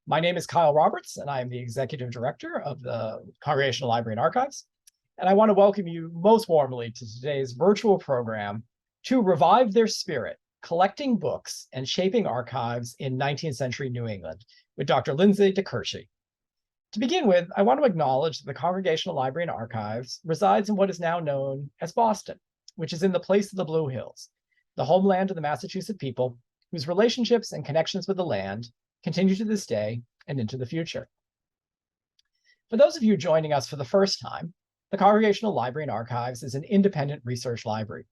My name is Kyle Roberts, and I am the Executive Director of the Congregational Library and Archives. And I want to welcome you most warmly to today's virtual program to revive their spirit, collecting books and shaping archives in 19th century New England with Dr. Lindsay DeKirschy. To begin with, I want to acknowledge that the Congregational Library and Archives resides in what is now known as Boston, which is in the place of the Blue Hills, the homeland of the Massachusetts people, whose relationships and connections with the land continue to this day and into the future. For those of you joining us for the first time, the Congregational Library and Archives is an independent research library.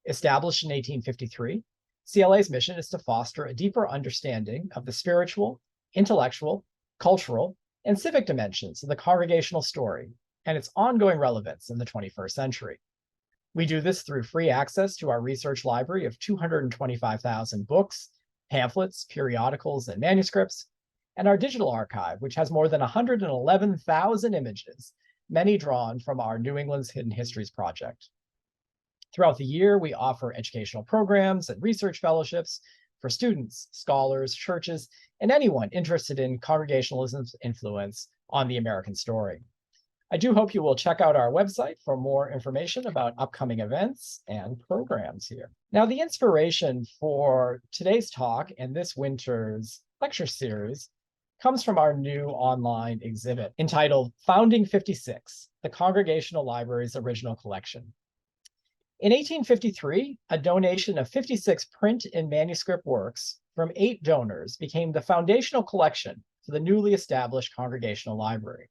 Established in 1853, CLA's mission is to foster a deeper understanding of the spiritual, intellectual, cultural, and civic dimensions of the congregational story and its ongoing relevance in the 21st century. We do this through free access to our research library of 225,000 books, pamphlets, periodicals, and manuscripts, and our digital archive, which has more than 111,000 images, many drawn from our New England's Hidden Histories project. Throughout the year, we offer educational programs and research fellowships for students, scholars, churches, and anyone interested in Congregationalism's influence on the American story. I do hope you will check out our website for more information about upcoming events and programs here. Now, the inspiration for today's talk and this winter's lecture series comes from our new online exhibit entitled Founding 56, the Congregational Library's Original Collection. In 1853, a donation of 56 print and manuscript works from 8 donors became the foundational collection for the newly established Congregational Library.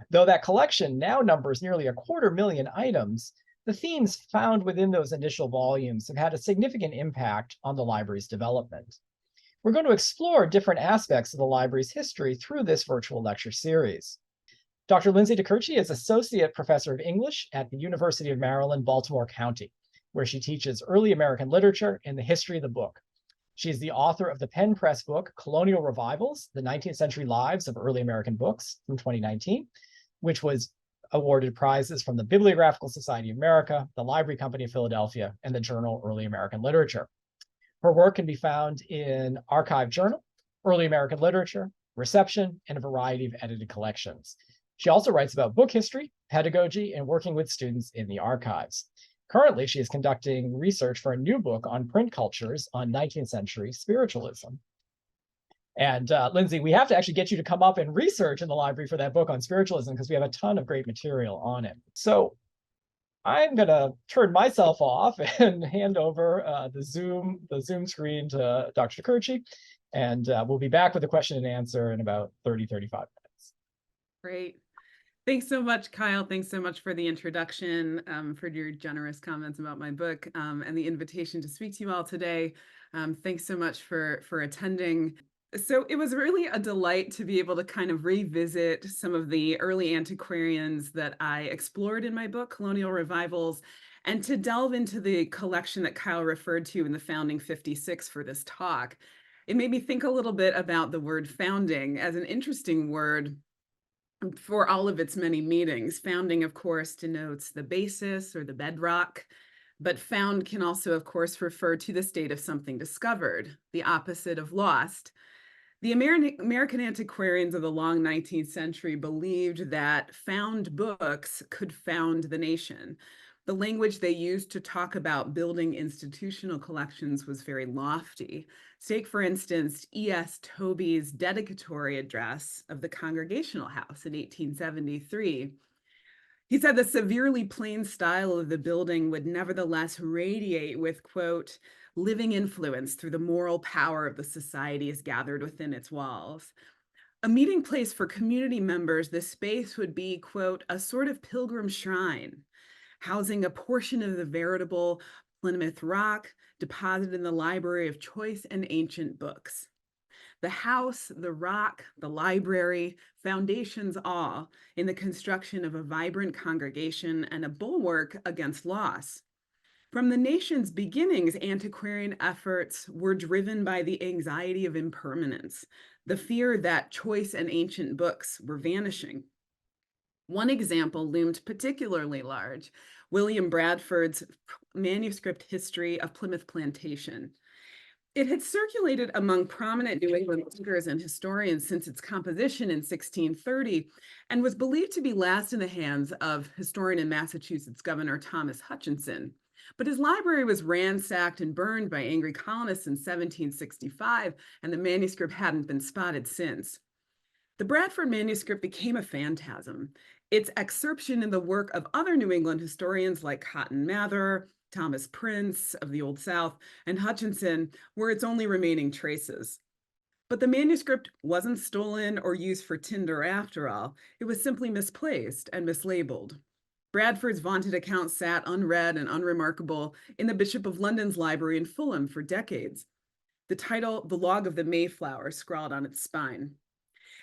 Though that collection now numbers nearly 250,000 items, the themes found within those initial volumes have had a significant impact on the library's development. We're going to explore different aspects of the library's history through this virtual lecture series. Dr. Lindsay DeKirschy is Associate Professor of English at the University of Maryland, Baltimore County, where she teaches early American literature and the history of the book. She is the author of the Penn Press book, Colonial Revivals, the 19th Century Lives of Early American Books from 2019, which was awarded prizes from the Bibliographical Society of America, the Library Company of Philadelphia, and the journal Early American Literature. Her work can be found in Archive Journal, Early American Literature, Reception, and a variety of edited collections. She also writes about book history, pedagogy, and working with students in the archives. Currently, she is conducting research for a new book on print cultures on 19th century spiritualism. And Lindsay, we have to actually get you to come up and research in the library for that book on spiritualism because we have a ton of great material on it. So I'm going to turn myself off and hand over the Zoom screen to Dr. DeKirschy, and we'll be back with a question and answer in about 30, 35 minutes. Great. Thanks so much, Kyle. Thanks so much for the introduction, for your generous comments about my book, and the invitation to speak to you all today. Thanks so much for attending. So it was really a delight to be able to kind of revisit some of the early antiquarians that I explored in my book, Colonial Revivals, and to delve into the collection that Kyle referred to in the Founding 56 for this talk. It made me think a little bit about the word founding as an interesting word for all of its many meanings. Founding, of course, denotes the basis or the bedrock, but found can also, of course, refer to the state of something discovered, the opposite of lost. The American antiquarians of the long 19th century believed that found books could found the nation. The language they used to talk about building institutional collections was very lofty. Take, for instance, E.S. Tobey's dedicatory address of the Congregational House in 1873. He said the severely plain style of the building would nevertheless radiate with, quote, living influence through the moral power of the societies gathered within its walls. A meeting place for community members, the space would be, quote, a sort of pilgrim shrine, housing a portion of the veritable Plymouth Rock deposited in the library of choice and ancient books. The house, the rock, the library, foundations all in the construction of a vibrant congregation and a bulwark against loss. From the nation's beginnings, antiquarian efforts were driven by the anxiety of impermanence, the fear that choice and ancient books were vanishing. One example loomed particularly large, William Bradford's manuscript history of Plymouth Plantation. It had circulated among prominent New England thinkers and historians since its composition in 1630 and was believed to be last in the hands of historian in Massachusetts Governor Thomas Hutchinson. But his library was ransacked and burned by angry colonists in 1765, and the manuscript hadn't been spotted since. The Bradford manuscript became a phantasm. Its excerption in the work of other New England historians like Cotton Mather, Thomas Prince of the Old South, and Hutchinson were its only remaining traces. But the manuscript wasn't stolen or used for tinder after all. It was simply misplaced and mislabeled. Bradford's vaunted account sat unread and unremarkable in the Bishop of London's library in Fulham for decades. The title, The Log of the Mayflower, scrawled on its spine.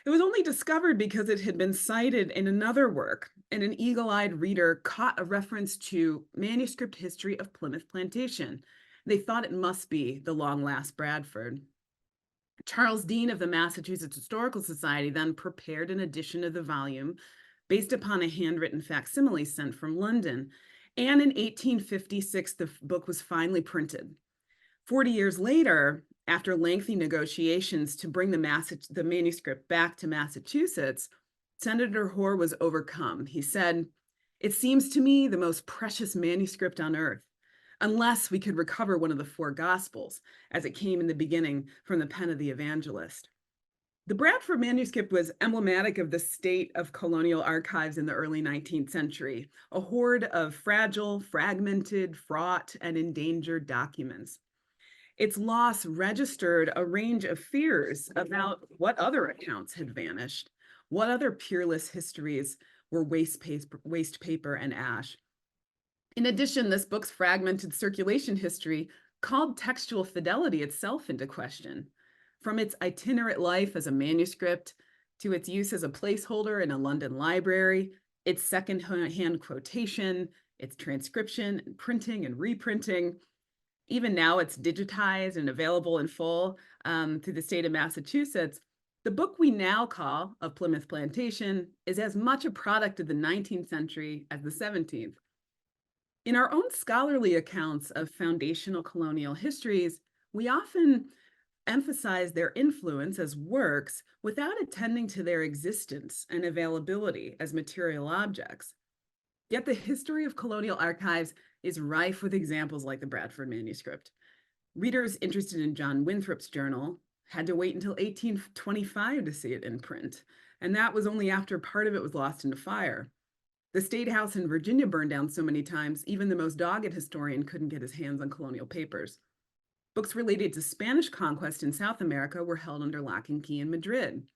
It was only discovered because it had been cited in another work, and an eagle-eyed reader caught a reference to manuscript history of Plymouth Plantation. They thought it must be the long-last Bradford. Charles Dean of the Massachusetts Historical Society then prepared an edition of the volume based upon a handwritten facsimile sent from London, and in 1856, the book was finally printed. 40 years later, after lengthy negotiations to bring the manuscript back to Massachusetts, Senator Hoare was overcome. He said, "It seems to me the most precious manuscript on earth, unless we could recover one of the four Gospels, as it came in the beginning from the pen of the evangelist." The Bradford manuscript was emblematic of the state of colonial archives in the early 19th century, a hoard of fragile, fragmented, fraught, and endangered documents. Its loss registered a range of fears about what other accounts had vanished, what other peerless histories were waste paper and ash. In addition, this book's fragmented circulation history called textual fidelity itself into question. From its itinerant life as a manuscript to its use as a placeholder in a London library, its second-hand quotation, its transcription, and printing and reprinting. Even now, it's digitized and available in full through the state of Massachusetts. The book we now call Of Plymouth Plantation is as much a product of the 19th century as the 17th. In our own scholarly accounts of foundational colonial histories, we often emphasize their influence as works without attending to their existence and availability as material objects. Yet the history of colonial archives is rife with examples like the Bradford manuscript. Readers interested in John Winthrop's journal had to wait until 1825 to see it in print, and that was only after part of it was lost into fire. The State House in Virginia burned down so many times, even the most dogged historian couldn't get his hands on colonial papers. Books related to Spanish conquest in South America were held under lock and key in Madrid.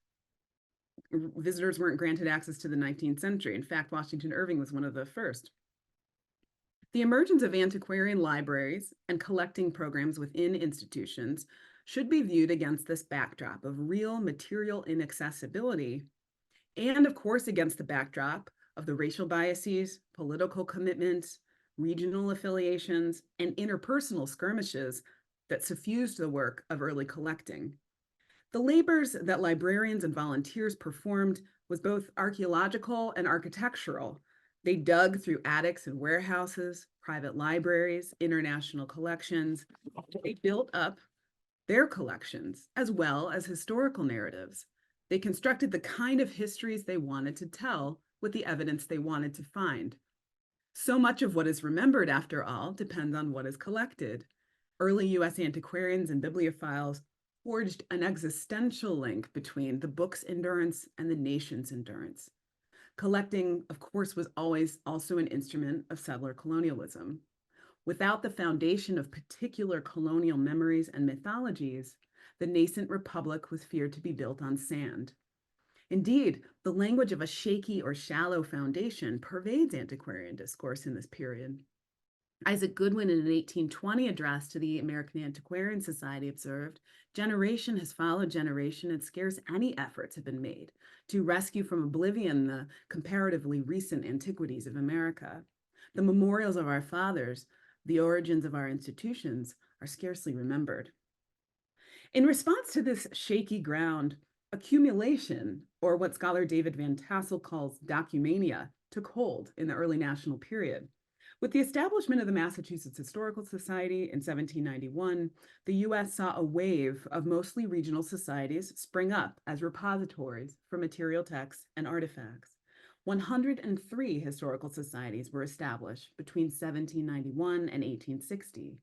Visitors weren't granted access to the 19th century. In fact, Washington Irving was one of the first. The emergence of antiquarian libraries and collecting programs within institutions should be viewed against this backdrop of real material inaccessibility, and of course against the backdrop of the racial biases, political commitments, regional affiliations, and interpersonal skirmishes that suffused the work of early collecting. The labors that librarians and volunteers performed was both archaeological and architectural. They dug through attics and warehouses, private libraries, international collections. They built up their collections as well as historical narratives. They constructed the kind of histories they wanted to tell with the evidence they wanted to find. So much of what is remembered, after all, depends on what is collected. Early US antiquarians and bibliophiles forged an existential link between the book's endurance and the nation's endurance. Collecting, of course, was always also an instrument of settler colonialism. Without the foundation of particular colonial memories and mythologies, the nascent republic was feared to be built on sand. Indeed, the language of a shaky or shallow foundation pervades antiquarian discourse in this period. Isaac Goodwin, in an 1820 address to the American Antiquarian Society, observed, "Generation has followed generation, and scarce any efforts have been made to rescue from oblivion the comparatively recent antiquities of America. The memorials of our fathers, the origins of our institutions, are scarcely remembered." In response to this shaky ground, accumulation, or what scholar David Van Tassel calls documania, took hold in the early national period. With the establishment of the Massachusetts Historical Society in 1791, the US saw a wave of mostly regional societies spring up as repositories for material texts and artifacts. 103 historical societies were established between 1791 and 1860,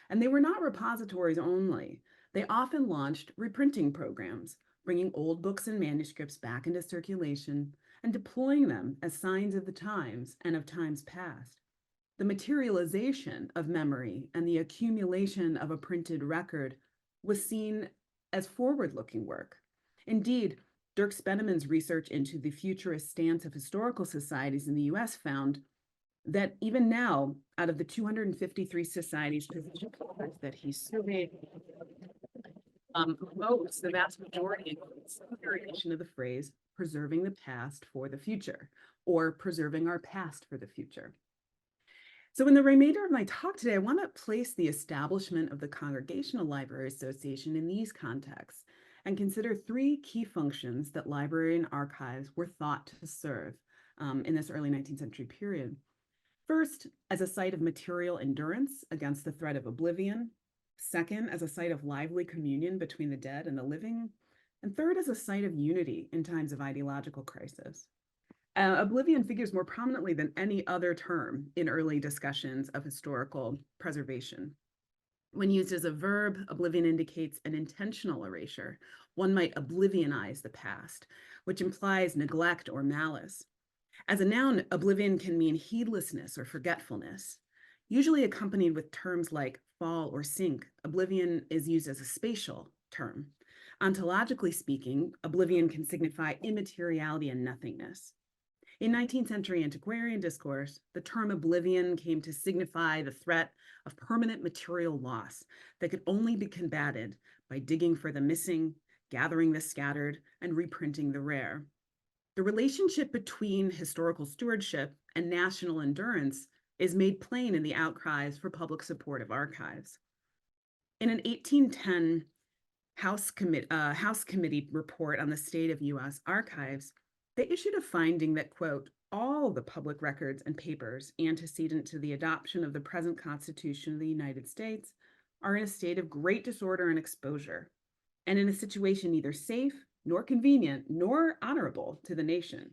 and they were not repositories only. They often launched reprinting programs, bringing old books and manuscripts back into circulation and deploying them as signs of the times and of times past. The materialization of memory and the accumulation of a printed record was seen as forward-looking work. Indeed, Dirk Spenneman's research into the futurist stance of historical societies in the US found that even now, out of the 253 societies that he surveyed, the vast majority includes some variation of the phrase, preserving the past for the future, or preserving our past for the future. So in the remainder of my talk today, I want to place the establishment of the Congregational Library Association in these contexts and consider three key functions that library and archives were thought to serve in this early 19th century period. First, as a site of material endurance against the threat of oblivion. Second, as a site of lively communion between the dead and the living. And third, as a site of unity in times of ideological crisis. Oblivion figures more prominently than any other term in early discussions of historical preservation. When used as a verb, oblivion indicates an intentional erasure. One might oblivionize the past, which implies neglect or malice. As a noun, oblivion can mean heedlessness or forgetfulness. Usually accompanied with terms like fall or sink, oblivion is used as a spatial term. Ontologically speaking, oblivion can signify immateriality and nothingness. In 19th century antiquarian discourse, the term oblivion came to signify the threat of permanent material loss that could only be combated by digging for the missing, gathering the scattered, and reprinting the rare. The relationship between historical stewardship and national endurance is made plain in the outcries for public support of archives. In an 1810 House Committee report on the state of US archives, they issued a finding that, quote, all the public records and papers antecedent to the adoption of the present Constitution of the United States are in a state of great disorder and exposure, and in a situation neither safe, nor convenient, nor honorable to the nation.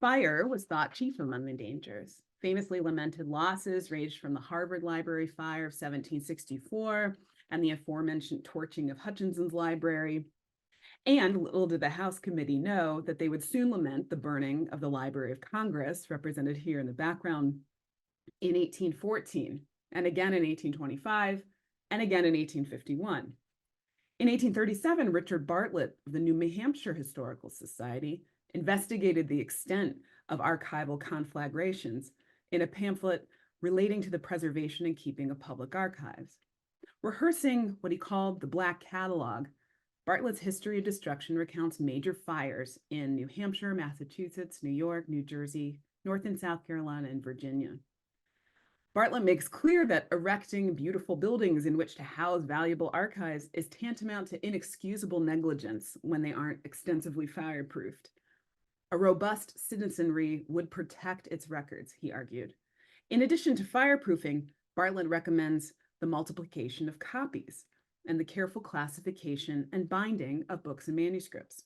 Fire was thought chief among the dangers. Famously lamented losses ranged from the Harvard Library fire of 1764 and the aforementioned torching of Hutchinson's library. And little did the House Committee know that they would soon lament the burning of the Library of Congress, represented here in the background, in 1814, and again in 1825, and again in 1851. In 1837, Richard Bartlett of the New Hampshire Historical Society investigated the extent of archival conflagrations in a pamphlet relating to the preservation and keeping of public archives. Rehearsing what he called the Black Catalog, Bartlett's history of destruction recounts major fires in New Hampshire, Massachusetts, New York, New Jersey, North and South Carolina, and Virginia. Bartlett makes clear that erecting beautiful buildings in which to house valuable archives is tantamount to inexcusable negligence when they aren't extensively fireproofed. A robust citizenry would protect its records, he argued. In addition to fireproofing, Bartlett recommends the multiplication of copies and the careful classification and binding of books and manuscripts.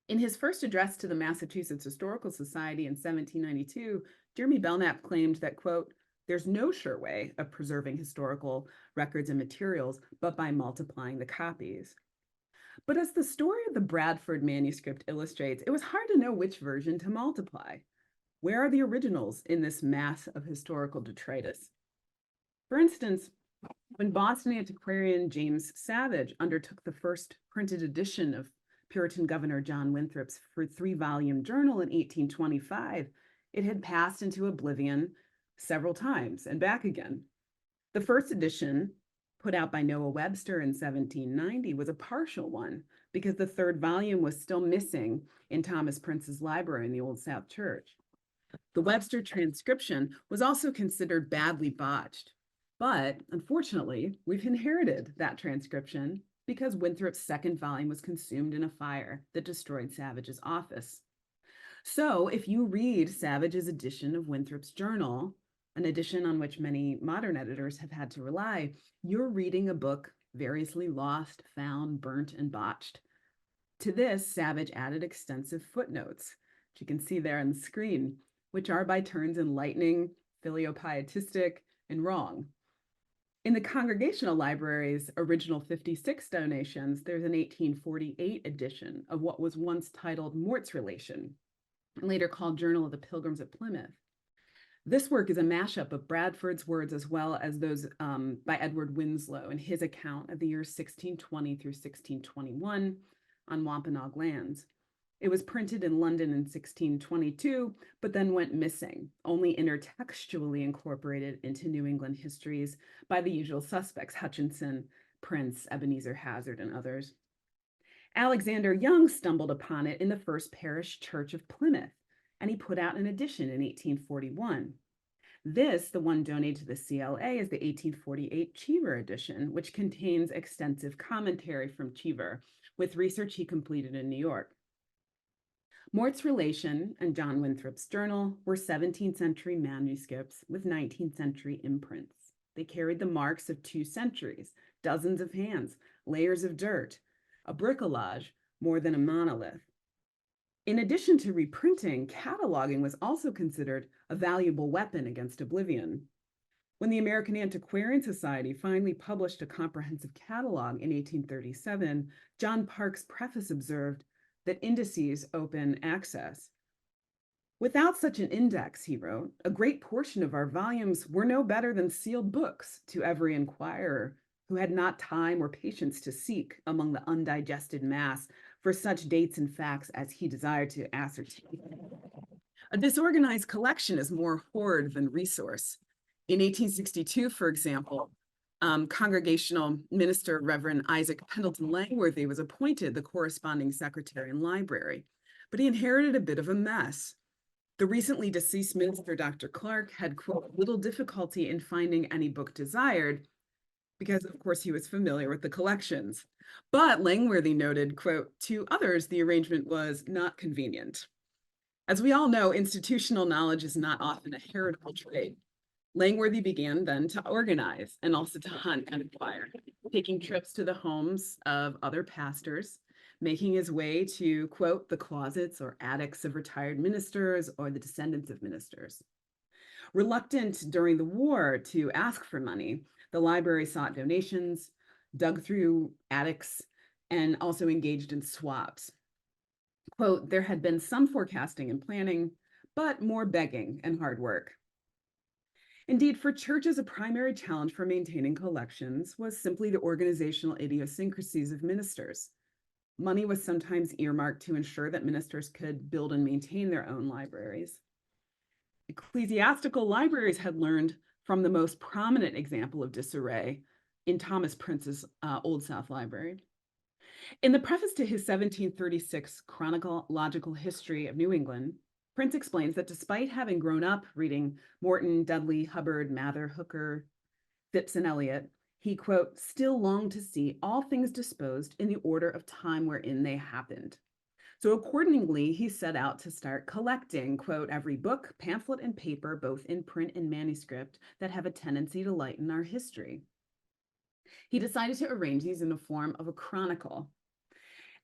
In his first address to the Massachusetts Historical Society in 1792, Jeremy Belknap claimed that, quote, there's no sure way of preserving historical records and materials but by multiplying the copies. But as the story of the Bradford manuscript illustrates, it was hard to know which version to multiply. Where are the originals in this mass of historical detritus? For instance, when Boston antiquarian James Savage undertook the first printed edition of Puritan Governor John Winthrop's 3-volume journal in 1825, it had passed into oblivion several times and back again. The first edition, put out by Noah Webster in 1790, was a partial one because the third volume was still missing in Thomas Prince's library in the Old South Church. The Webster transcription was also considered badly botched. But unfortunately, we've inherited that transcription because Winthrop's second volume was consumed in a fire that destroyed Savage's office. So if you read Savage's edition of Winthrop's journal, an edition on which many modern editors have had to rely, you're reading a book variously lost, found, burnt, and botched. To this, Savage added extensive footnotes, which you can see there on the screen, which are by turns enlightening, filiopietistic, and wrong. In the Congregational Library's original 56 donations, there's an 1848 edition of what was once titled Mort's Relation, later called Journal of the Pilgrims at Plymouth. This work is a mashup of Bradford's words as well as those by Edward Winslow in his account of the years 1620 through 1621 on Wampanoag lands. It was printed in London in 1622, but then went missing, only intertextually incorporated into New England histories by the usual suspects, Hutchinson, Prince, Ebenezer Hazard, and others. Alexander Young stumbled upon it in the First Parish Church of Plymouth, and he put out an edition in 1841. This, the one donated to the CLA, is the 1848 Cheever edition, which contains extensive commentary from Cheever with research he completed in New York. Mort's Relation and John Winthrop's Journal were 17th century manuscripts with 19th century imprints. They carried the marks of 2 centuries, dozens of hands, layers of dirt, a bricolage more than a monolith. In addition to reprinting, cataloging was also considered a valuable weapon against Oblivion. When the American Antiquarian Society finally published a comprehensive catalog in 1837, John Park's preface observed that indices open access. Without such an index, he wrote, a great portion of our volumes were no better than sealed books to every inquirer who had not time or patience to seek among the undigested mass for such dates and facts as he desired to ascertain. A disorganized collection is more hoard than resource. In 1862, for example, Congregational Minister Reverend Isaac Pendleton Langworthy was appointed the corresponding secretary and library, but he inherited a bit of a mess. The recently deceased minister, Dr. Clark, had, quote, little difficulty in finding any book desired because, of course, he was familiar with the collections. But Langworthy noted, quote, to others, the arrangement was not convenient. As we all know, institutional knowledge is not often a heritable trait. Langworthy began then to organize and also to hunt and acquire, taking trips to the homes of other pastors, making his way to, quote, the closets or attics of retired ministers or the descendants of ministers. Reluctant during the war to ask for money, the library sought donations, dug through attics, and also engaged in swaps. Quote, there had been some forecasting and planning, but more begging and hard work. Indeed, for churches, a primary challenge for maintaining collections was simply the organizational idiosyncrasies of ministers. Money was sometimes earmarked to ensure that ministers could build and maintain their own libraries. Ecclesiastical libraries had learned from the most prominent example of disarray in Thomas Prince's Old South Library. In the preface to his 1736 Chronological History of New England, Prince explains that despite having grown up reading Morton, Dudley, Hubbard, Mather, Hooker, Phipps, and Eliot, he, quote, still longed to see all things disposed in the order of time wherein they happened. So accordingly, he set out to start collecting, quote, every book, pamphlet, and paper, both in print and manuscript, that have a tendency to lighten our history. He decided to arrange these in the form of a chronicle.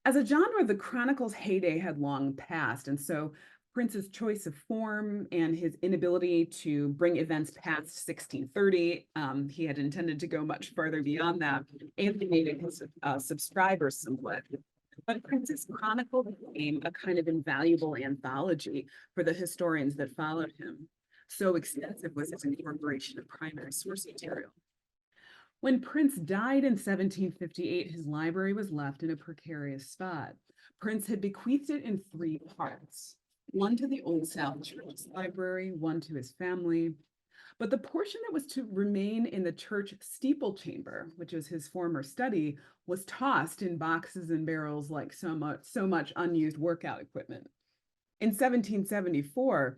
As a genre, the chronicle's heyday had long passed, and so Prince's choice of form and his inability to bring events past 1630, he had intended to go much further beyond that, alienated his subscribers somewhat. But Prince's chronicle became a kind of invaluable anthology for the historians that followed him. So extensive was his incorporation of primary source material. When Prince died in 1758, his library was left in a precarious spot. Prince had bequeathed it in 3 parts. One to the Old South Church Library, one to his family, but the portion that was to remain in the church steeple chamber, which was his former study, was tossed in boxes and barrels like so much unused workout equipment. In 1774,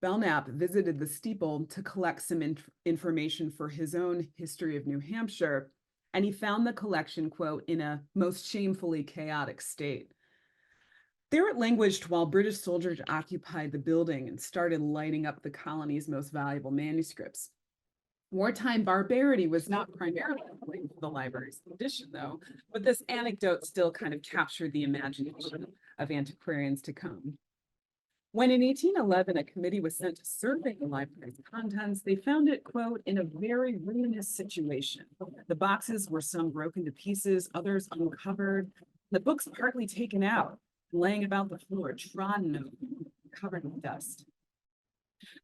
Belknap visited the steeple to collect some information for his own History of New Hampshire, and he found the collection, quote, in a most shamefully chaotic state. There it languished while British soldiers occupied the building and started lighting up the colony's most valuable manuscripts. Wartime barbarity was not primarily linked to the library's condition, though, but this anecdote still kind of captured the imagination of antiquarians to come. When in 1811 a committee was sent to survey the library's contents, they found it, quote, in a very ruinous situation. The boxes were some broken to pieces, others uncovered, the books partly taken out, laying about the floor, trodden over, covered with dust.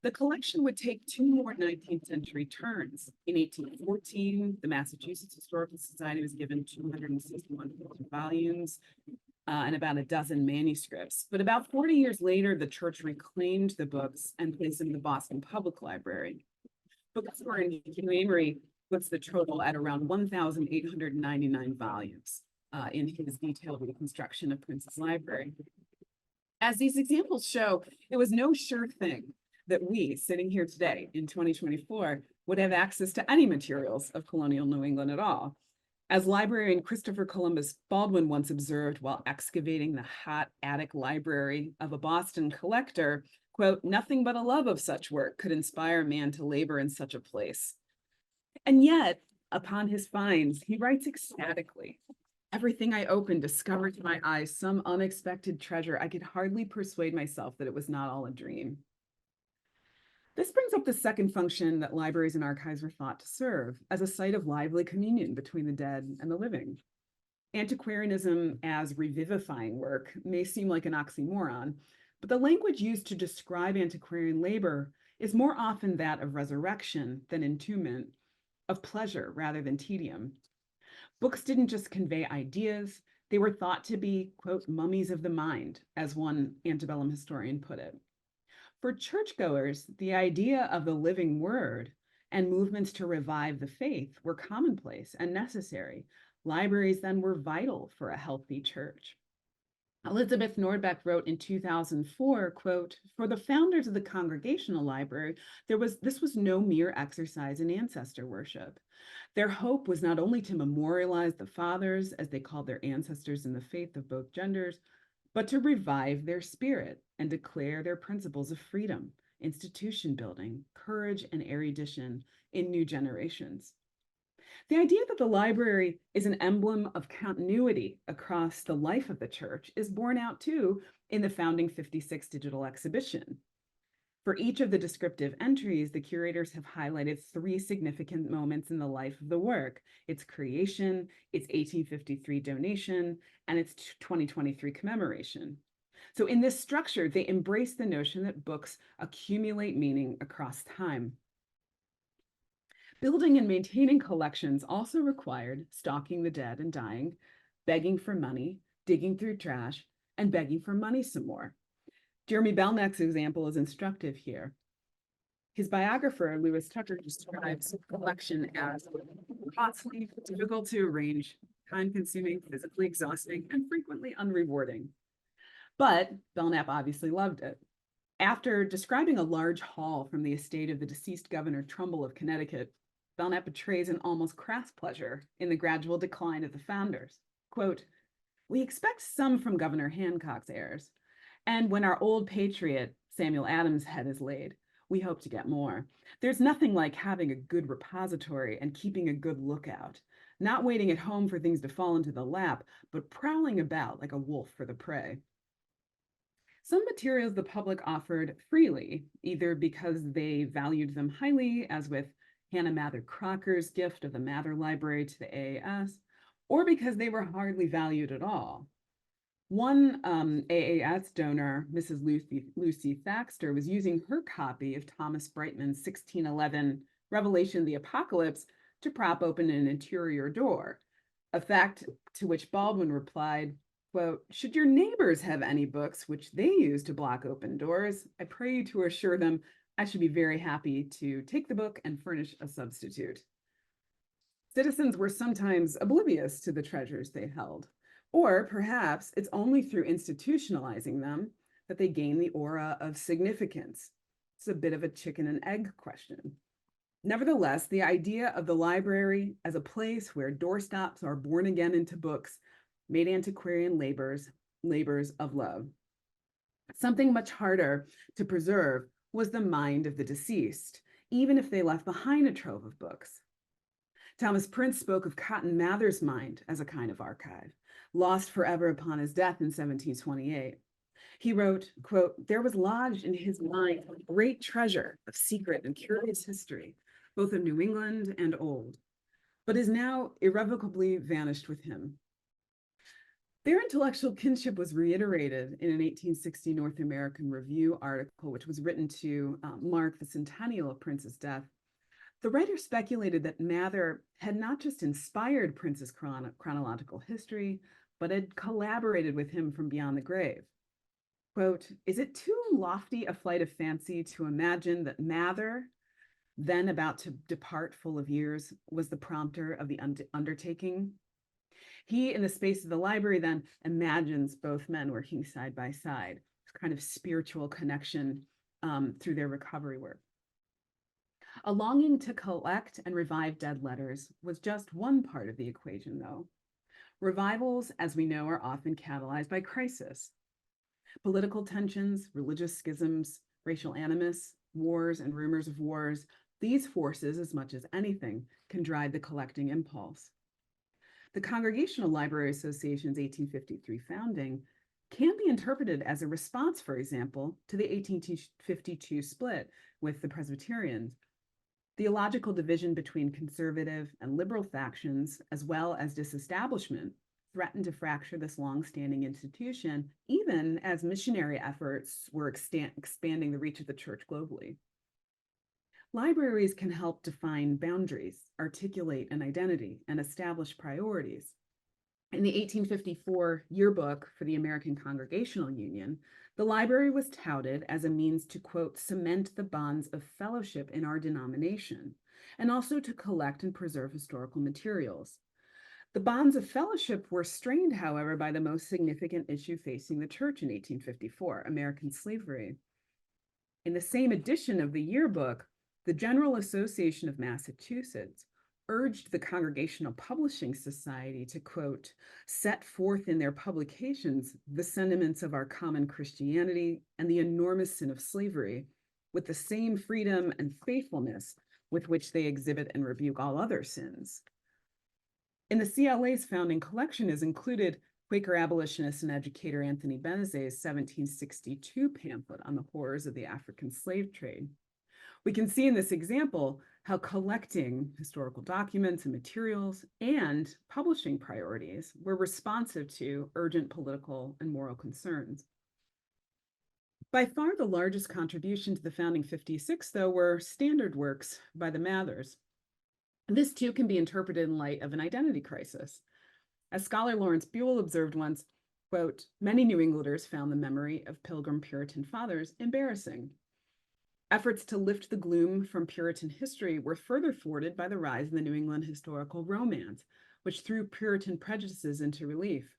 The collection would take two more 19th century turns. In 1814, the Massachusetts Historical Society was given 261 volumes and about a dozen manuscripts. But about 40 years later, the church reclaimed the books and placed them in the Boston Public Library. Bookstore Hugh Amory puts the total at around 1,899 volumes in his detailed reconstruction of Prince's Library. As these examples show, it was no sure thing that we, sitting here today in 2024, would have access to any materials of colonial New England at all. As librarian Christopher Columbus Baldwin once observed while excavating the hot attic library of a Boston collector, quote, "Nothing but a love of such work could inspire man to labor in such a place." And yet, upon his finds, he writes ecstatically, "Everything I opened discovered to my eyes some unexpected treasure. I could hardly persuade myself that it was not all a dream." This brings up the second function that libraries and archives were thought to serve, as a site of lively communion between the dead and the living. Antiquarianism as revivifying work may seem like an oxymoron, but the language used to describe antiquarian labor is more often that of resurrection than entombment, of pleasure rather than tedium. Books didn't just convey ideas, they were thought to be, quote, mummies of the mind, as one antebellum historian put it. For churchgoers, the idea of the living word and movements to revive the faith were commonplace and necessary. Libraries then were vital for a healthy church. Elizabeth Nordbeck wrote in 2004, quote, "For the founders of the Congregational Library, this was no mere exercise in ancestor worship. Their hope was not only to memorialize the fathers, as they called their ancestors in the faith of both genders, but to revive their spirit and declare their principles of freedom, institution building, courage, and erudition in new generations." The idea that the library is an emblem of continuity across the life of the church is borne out too in the Founding 56 digital exhibition. For each of the descriptive entries, the curators have highlighted three significant moments in the life of the work: its creation, its 1853 donation, and its 2023 commemoration. So in this structure, they embrace the notion that books accumulate meaning across time. Building and maintaining collections also required stalking the dead and dying, begging for money, digging through trash, and begging for money some more. Jeremy Belknap's example is instructive here. His biographer, Lewis Tucker, describes collection as costly, difficult to arrange, time-consuming, physically exhausting, and frequently unrewarding. But Belknap obviously loved it. After describing a large haul from the estate of the deceased Governor Trumbull of Connecticut, Belknap betrays an almost crass pleasure in the gradual decline of the founders. Quote, "We expect some from Governor Hancock's heirs, and when our old patriot, Samuel Adams' head is laid, we hope to get more. There's nothing like having a good repository and keeping a good lookout, not waiting at home for things to fall into the lap, but prowling about like a wolf for the prey." Some materials the public offered freely, either because they valued them highly, as with Hannah Mather Crocker's gift of the Mather Library to the AAS, or because they were hardly valued at all. One AAS donor, Mrs. Lucy Thaxter, was using her copy of Thomas Brightman's 1611 Revelation of the Apocalypse to prop open an interior door, a fact to which Baldwin replied, quote, "Should your neighbors have any books which they use to block open doors, I pray you to assure them I should be very happy to take the book and furnish a substitute." Citizens were sometimes oblivious to the treasures they held, or perhaps it's only through institutionalizing them that they gain the aura of significance. It's a bit of a chicken and egg question. Nevertheless, the idea of the library as a place where doorstops are born again into books made antiquarian labors labors of love. Something much harder to preserve was the mind of the deceased, even if they left behind a trove of books. Thomas Prince spoke of Cotton Mather's mind as a kind of archive, lost forever upon his death in 1728. He wrote, quote, "There was lodged in his mind a great treasure of secret and curious history, both of New England and old, but is now irrevocably vanished with him." Their intellectual kinship was reiterated in an 1860 North American Review article, which was written to mark the centennial of Prince's death. The writer speculated that Mather had not just inspired Prince's chronological history, but had collaborated with him from beyond the grave. Quote, "Is it too lofty a flight of fancy to imagine that Mather, then about to depart full of years, was the prompter of the undertaking? He, in the space of the library, then imagines both men working side by side, kind of spiritual connection through their recovery work." A longing to collect and revive dead letters was just one part of the equation, though. Revivals, as we know, are often catalyzed by crisis. Political tensions, religious schisms, racial animus, wars and rumors of wars, these forces, as much as anything, can drive the collecting impulse. The Congregational Library Association's 1853 founding can be interpreted as a response, for example, to the 1852 split with the Presbyterians. Theological division between conservative and liberal factions, as well as disestablishment, threatened to fracture this long-standing institution, even as missionary efforts were expanding the reach of the church globally. Libraries can help define boundaries, articulate an identity, and establish priorities. In the 1854 yearbook for the American Congregational Union, the library was touted as a means to, quote, "cement the bonds of fellowship in our denomination," and also to collect and preserve historical materials. The bonds of fellowship were strained, however, by the most significant issue facing the church in 1854, American slavery. In the same edition of the yearbook, the General Association of Massachusetts urged the Congregational Publishing Society to, quote, "set forth in their publications the sentiments of our common Christianity and the enormous sin of slavery, with the same freedom and faithfulness with which they exhibit and rebuke all other sins." In the CLA's founding collection is included Quaker abolitionist and educator Anthony Benezet's 1762 pamphlet on the horrors of the African slave trade. We can see in this example how collecting historical documents and materials and publishing priorities were responsive to urgent political and moral concerns. By far the largest contribution to the founding 56, though, were standard works by the Mathers. This too can be interpreted in light of an identity crisis. As scholar Lawrence Buell observed once, quote, "Many New Englanders found the memory of Pilgrim Puritan fathers embarrassing." Efforts to lift the gloom from Puritan history were further thwarted by the rise in the New England historical romance, which threw Puritan prejudices into relief.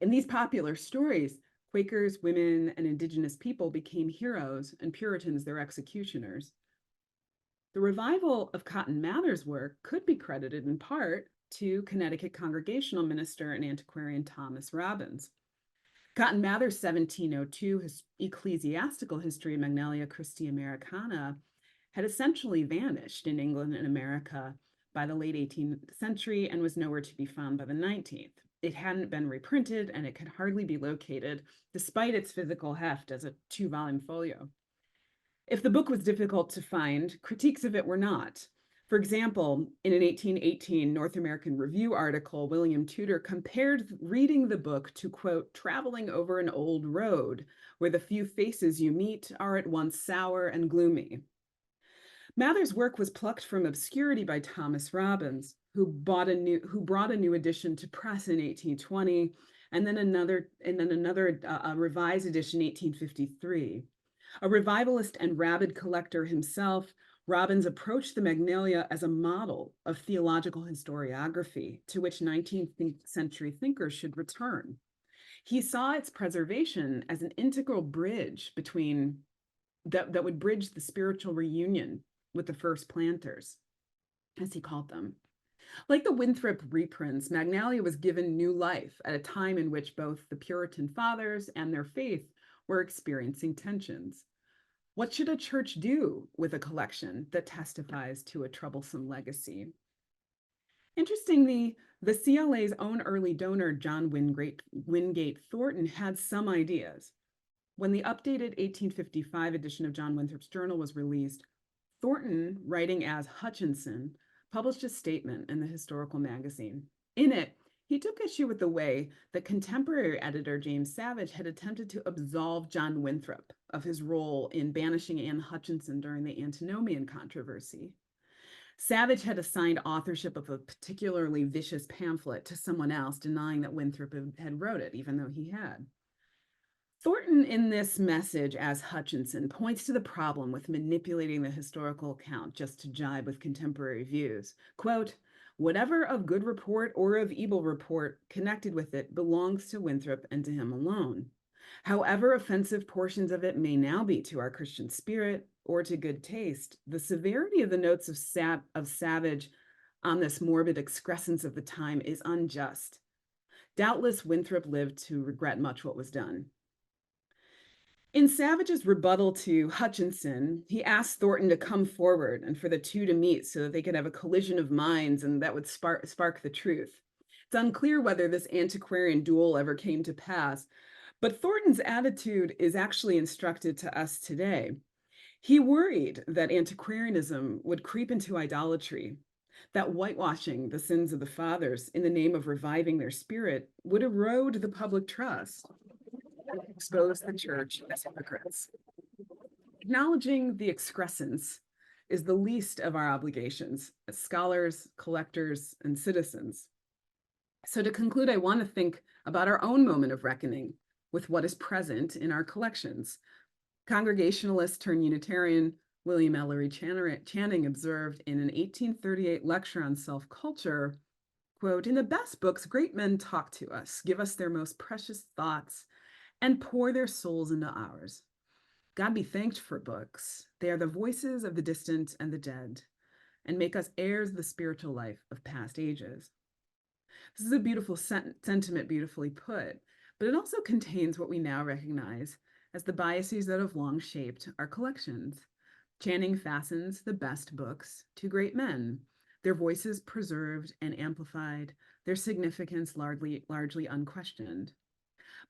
In these popular stories, Quakers, women, and Indigenous people became heroes and Puritans their executioners. The revival of Cotton Mather's work could be credited in part to Connecticut Congregational minister and antiquarian Thomas Robbins. Cotton Mather's 1702 ecclesiastical history of Magnalia Christi Americana had essentially vanished in England and America by the late 18th century and was nowhere to be found by the 19th. It hadn't been reprinted and it could hardly be located, despite its physical heft as a 2-volume folio. If the book was difficult to find, critiques of it were not. For example, in an 1818 North American Review article, William Tudor compared reading the book to, quote, "traveling over an old road, where the few faces you meet are at once sour and gloomy." Mather's work was plucked from obscurity by Thomas Robbins, who brought a new edition to press in 1820, and then another revised edition in 1853. A revivalist and rabid collector himself, Robbins approached the Magnalia as a model of theological historiography to which 19th century thinkers should return. He saw its preservation as an integral bridge between that would bridge the spiritual reunion with the first planters, as he called them. Like the Winthrop reprints, Magnalia was given new life at a time in which both the Puritan fathers and their faith were experiencing tensions. What should a church do with a collection that testifies to a troublesome legacy? Interestingly, the CLA's own early donor, John Wingate Thornton, had some ideas. When the updated 1855 edition of John Winthrop's journal was released, Thornton, writing as Hutchinson, published a statement in the Historical Magazine. In it, he took issue with the way that contemporary editor James Savage had attempted to absolve John Winthrop of his role in banishing Anne Hutchinson during the Antinomian controversy. Savage had assigned authorship of a particularly vicious pamphlet to someone else, denying that Winthrop had wrote it, even though he had. Thornton, in this message as Hutchinson, points to the problem with manipulating the historical account just to jibe with contemporary views. Quote, "Whatever of good report or of evil report connected with it belongs to Winthrop and to him alone. However offensive portions of it may now be to our Christian spirit or to good taste, the severity of the notes of Savage on this morbid excrescence of the time is unjust. Doubtless Winthrop lived to regret much what was done." In Savage's rebuttal to Hutchinson, he asked Thornton to come forward and for the two to meet so that they could have a collision of minds and that would spark the truth. It's unclear whether this antiquarian duel ever came to pass, but Thornton's attitude is actually instructive to us today. He worried that antiquarianism would creep into idolatry, that whitewashing the sins of the fathers in the name of reviving their spirit would erode the public trust and expose the church as hypocrites. Acknowledging the excrescence is the least of our obligations as scholars, collectors, and citizens. So to conclude, I want to think about our own moment of reckoning with what is present in our collections. Congregationalist turned Unitarian William Ellery Channing observed in an 1838 lecture on self-culture, quote, "In the best books, great men talk to us, give us their most precious thoughts, and pour their souls into ours. God be thanked for books. They are the voices of the distant and the dead, and make us heirs of the spiritual life of past ages." This is a beautiful sentiment, beautifully put, but it also contains what we now recognize as the biases that have long shaped our collections. Channing fastens the best books to great men, their voices preserved and amplified, their significance largely unquestioned.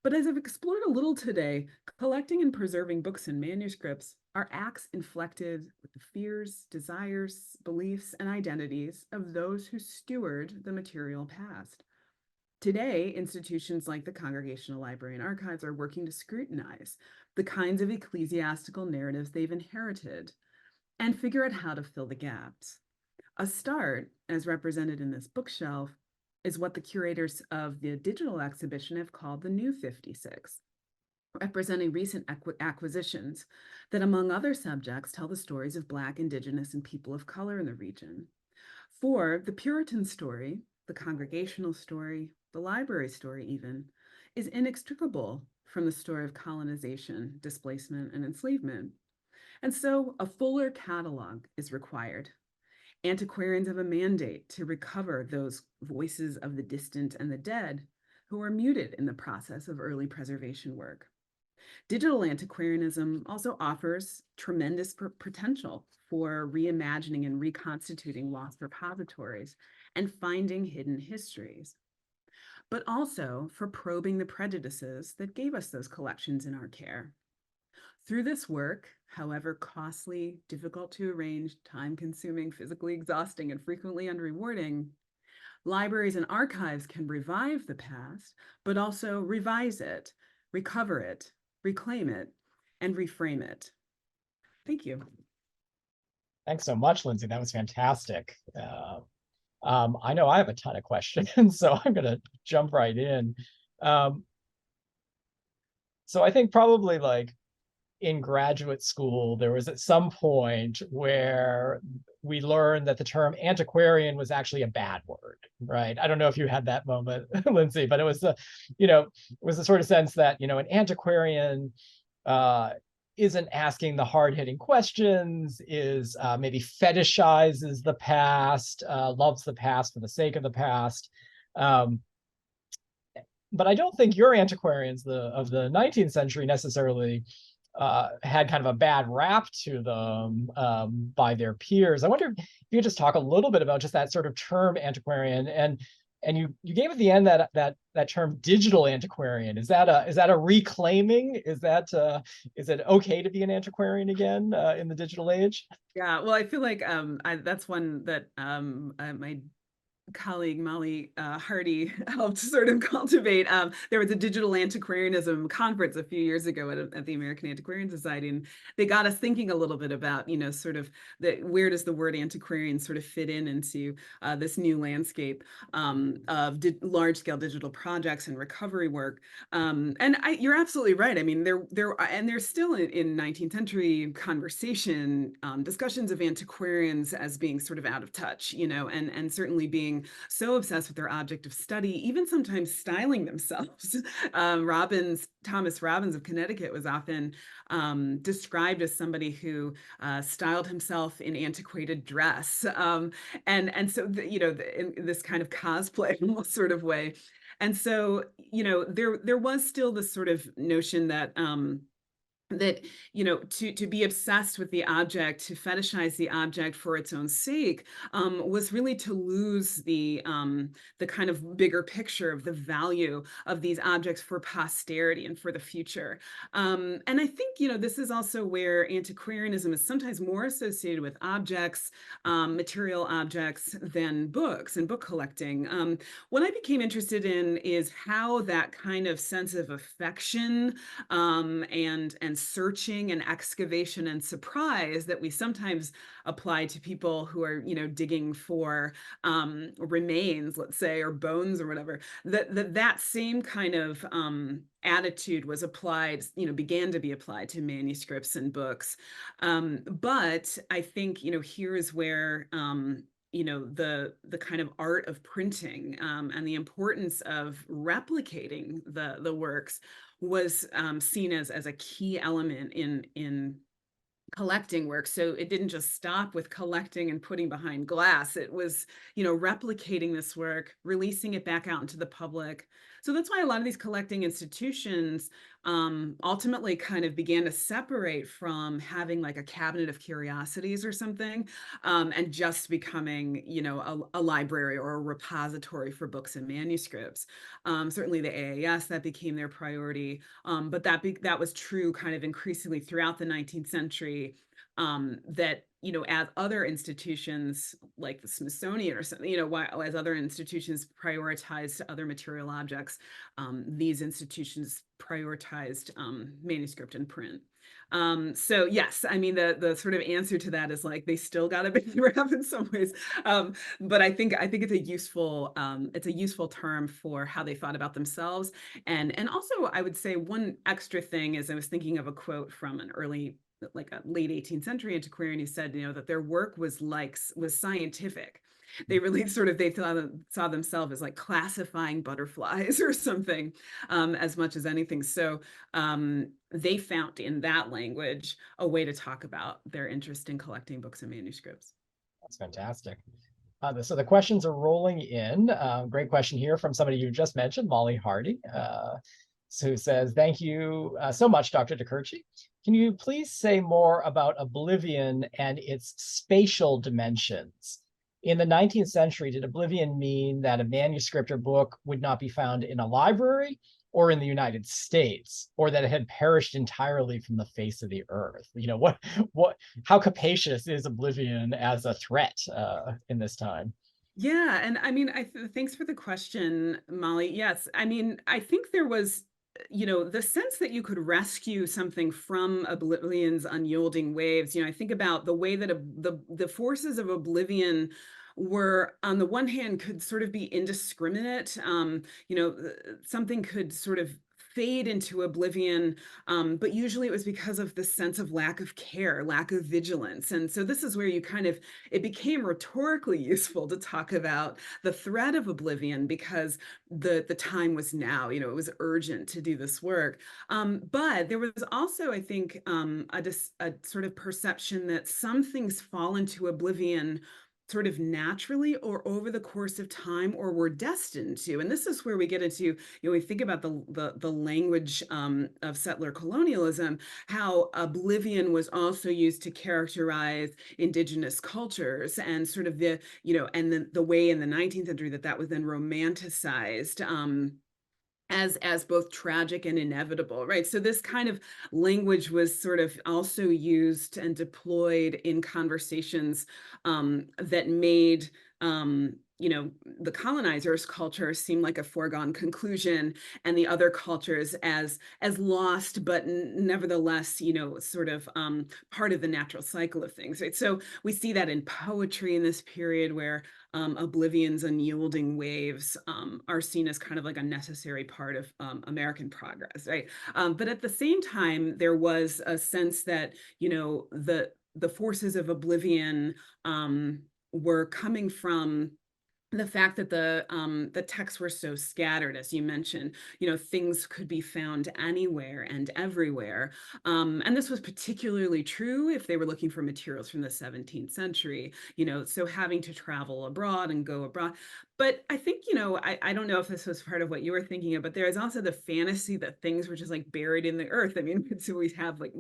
But as I've explored a little today, collecting and preserving books and manuscripts are acts inflected with the fears, desires, beliefs, and identities of those who steward the material past. Today, institutions like the Congregational Library and Archives are working to scrutinize the kinds of ecclesiastical narratives they've inherited and figure out how to fill the gaps. A start, as represented in this bookshelf, is what the curators of the digital exhibition have called the New 56, representing recent acquisitions that, among other subjects, tell the stories of Black, Indigenous, and people of color in the region. For the Puritan story, the congregational story, the library story even, is inextricable from the story of colonization, displacement, and enslavement. And so a fuller catalog is required. Antiquarians have a mandate to recover those voices of the distant and the dead who are muted in the process of early preservation work. Digital antiquarianism also offers tremendous potential for reimagining and reconstituting lost repositories and finding hidden histories, but also for probing the prejudices that gave us those collections in our care. Through this work, however costly, difficult to arrange, time-consuming, physically exhausting, and frequently unrewarding, libraries and archives can revive the past, but also revise it, recover it, reclaim it, and reframe it. Thank you. Thanks so much, Lindsay. That was fantastic. I know I have a ton of questions, so I'm going to jump right in. So I think probably like in graduate school, there was at some point where we learned that the term antiquarian was actually a bad word, right? I don't know if you had that moment, Lindsay, but it was, it was the sort of sense that, an antiquarian isn't asking the hard-hitting questions, is maybe fetishizes the past, loves the past for the sake of the past. But I don't think your antiquarians of the 19th century necessarily had kind of a bad rap to them by their peers. I wonder if you could just talk a little bit about just that sort of term antiquarian, and you gave at the end that term digital antiquarian. Is that a reclaiming? Is it okay to be an antiquarian again in the digital age? Yeah, well, I feel like that's one that my colleague Molly Hardy helped sort of cultivate. There was a digital antiquarianism conference a few years ago at the American Antiquarian Society, and they got us thinking a little bit about, sort of where does the word antiquarian sort of fit into this new landscape of large-scale digital projects and recovery work. You're absolutely right. I mean, there's still in 19th century conversation discussions of antiquarians as being sort of out of touch, and certainly being so obsessed with their object of study, even sometimes styling themselves. Thomas Robbins of Connecticut was often described as somebody who styled himself in antiquated dress, and so in this kind of cosplay sort of way. And so there was still this sort of notion that to be obsessed with the object, to fetishize the object for its own sake, was really to lose the kind of bigger picture of the value of these objects for posterity and for the future. And I think this is also where antiquarianism is sometimes more associated with objects, material objects, than books and book collecting. What I became interested in is how that kind of sense of affection and searching and excavation and surprise that we sometimes apply to people who are digging for remains, let's say, or bones or whatever, that same kind of attitude was applied, began to be applied to manuscripts and books. But I think here is where the kind of art of printing and the importance of replicating the works was seen as a key element in collecting work. So it didn't just stop with collecting and putting behind glass. It was, replicating this work, releasing it back out into the public. So that's why a lot of these collecting institutions ultimately kind of began to separate from having like a cabinet of curiosities or something, and just becoming, a library or a repository for books and manuscripts. Certainly the AAS, that became their priority, but that was true kind of increasingly throughout the 19th century. That as other institutions like the Smithsonian or something, as other institutions prioritized other material objects, these institutions prioritized manuscript and print. So yes, I mean the sort of answer to that is like they still got a big rap in some ways, but I think it's a useful term for how they thought about themselves, and also I would say one extra thing is I was thinking of a quote from a late 18th century antiquarian who said, that their work was scientific. They really they saw themselves as like classifying butterflies or something, as much as anything. So they found in that language a way to talk about their interest in collecting books and manuscripts. That's fantastic. So the questions are rolling in. Great question here from somebody you just mentioned, Molly Hardy, who says, thank you so much, Dr. DeCurci. Can you please say more about Oblivion and its spatial dimensions? In the 19th century, did Oblivion mean that a manuscript or book would not be found in a library or in the United States, or that it had perished entirely from the face of the earth? How capacious is Oblivion as a threat in this time? Yeah, and I mean, thanks for the question, Molly. Yes, I mean, I think there was the sense that you could rescue something from Oblivion's unyielding waves. I think about the way that the forces of Oblivion were, on the one hand, could sort of be indiscriminate. Something could sort of fade into oblivion, but usually it was because of the sense of lack of care, lack of vigilance. And so this is where it became rhetorically useful to talk about the threat of oblivion, because the time was now, it was urgent to do this work. But there was also, I think, a sort of perception that some things fall into oblivion sort of naturally or over the course of time, or were destined to. And this is where we get into, we think about the language of settler colonialism, how oblivion was also used to characterize indigenous cultures, and sort of and the way in the 19th century that was then romanticized, as both tragic and inevitable, right? So this kind of language was sort of also used and deployed in conversations that made the colonizers' culture seem like a foregone conclusion, and the other cultures as lost, but nevertheless, sort of part of the natural cycle of things, right? So we see that in poetry in this period, where oblivion's unyielding waves are seen as kind of like a necessary part of American progress, right? But at the same time, there was a sense that, the forces of oblivion were coming from the fact that the texts were so scattered, as you mentioned. Things could be found anywhere and everywhere, and this was particularly true if they were looking for materials from the 17th century. So having to travel abroad and go abroad. But I think, I don't know if this was part of what you were thinking of, but there is also the fantasy that things were just like buried in the earth. I mean, so we have like,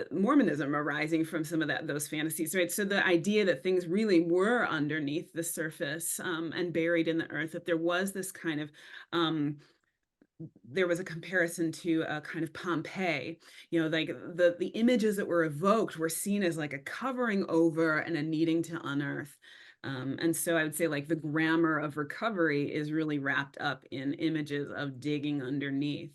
Mormonism arising from some of those fantasies, right? So the idea that things really were underneath the surface, and buried in the earth, that there was this kind of, there was a comparison to a kind of Pompeii, like the images that were evoked were seen as like a covering over and a needing to unearth. And so I would say, like, the grammar of recovery is really wrapped up in images of digging underneath.